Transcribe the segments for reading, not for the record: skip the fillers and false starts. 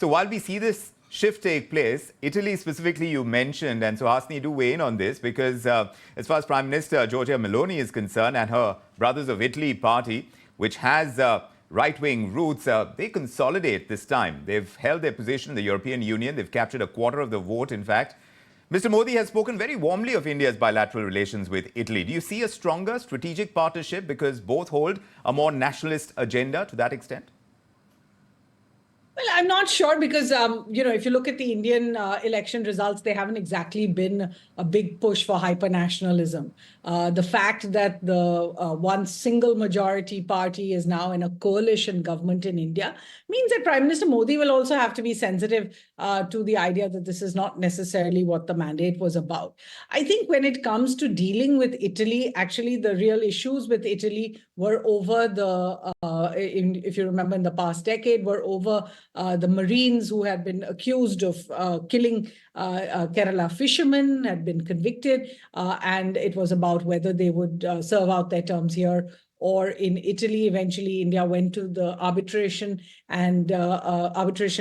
So while we see this shift take place, Italy specifically you mentioned, and so Hasni, do weigh in on this, because as far as Prime Minister Giorgia Meloni is concerned and her Brothers of Italy party, which has right-wing roots, they consolidate this time. They've held their position in the European Union. They've captured a quarter of the vote, in fact. Mr. Modi has spoken very warmly of India's bilateral relations with Italy. Do you see a stronger strategic partnership because both hold a more nationalist agenda to that extent? Well, I'm not sure because, if you look at the Indian election results, they haven't exactly been a big push for hyper-nationalism. The fact that the one single majority party is now in a coalition government in India means that Prime Minister Modi will also have to be sensitive to the idea that this is not necessarily what the mandate was about. I think when it comes to dealing with Italy, actually the real issues with Italy were over if you remember in the past decade, were over the Marines who had been accused of killing Kerala fishermen, had been convicted, and it was about whether they would serve out their terms here or in Italy. Eventually, India went to the arbitration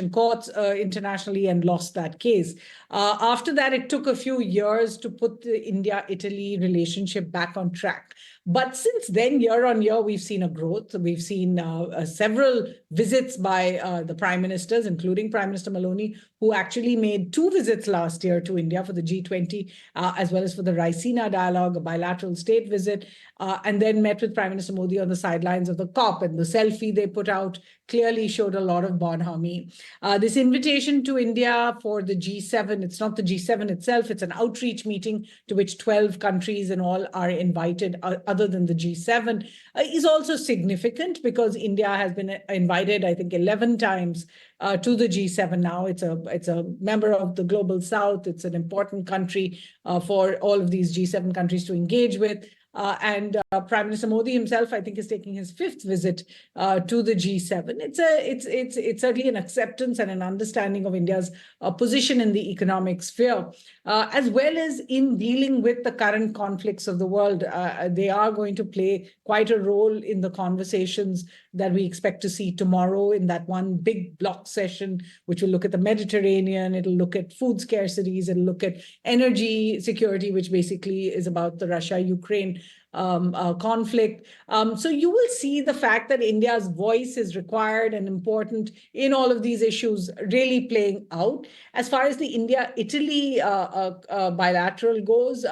courts internationally and lost that case. After that, it took a few years to put the India-Italy relationship back on track. But since then, year on year, we've seen a growth. We've seen several visits by the prime ministers, including Prime Minister Meloni, who actually made 2 visits last year to India for the G20, as well as for the Raisina dialogue, a bilateral state visit, and then met with Prime Minister Modi on the sidelines of the COP. And the selfie they put out clearly showed a lot of bonhomie. This invitation to India for the G7, it's not the G7 itself, it's an outreach meeting to which 12 countries in all are invited other than the G7, is also significant because India has been invited, I think, 11 times to the G7 now. It's a member of the Global South. It's an important country for all of these G7 countries to engage with. And Prime Minister Modi himself, I think, is taking his 5th visit to the G7. It's certainly an acceptance and an understanding of India's position in the economic sphere, as well as in dealing with the current conflicts of the world. They are going to play quite a role in the conversations that we expect to see tomorrow in that one big block session, which will look at the Mediterranean. It'll look at food scarcities. It'll look at energy security, which basically is about the Russia-Ukraine conflict. So you will see the fact that India's voice is required and important in all of these issues really playing out. As far as the India-Italy bilateral goes,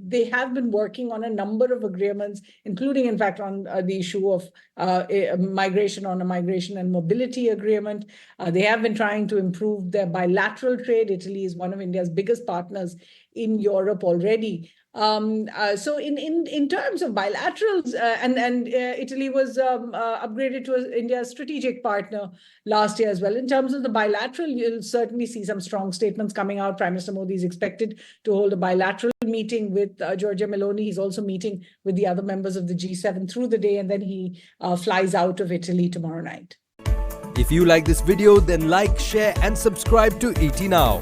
they have been working on a number of agreements, including, in fact, on the issue of migration and mobility agreement. They have been trying to improve their bilateral trade. Italy is one of India's biggest partners in Europe already. So in terms of bilaterals, Italy was upgraded to India's strategic partner last year as well. In terms of the bilateral, you'll certainly see some strong statements coming out. Prime Minister Modi is expected to hold a bilateral meeting with Giorgia Meloni. He's also meeting with the other members of the G7 through the day, and then he flies out of Italy tomorrow night. If you like this video, then like, share and subscribe to ET Now.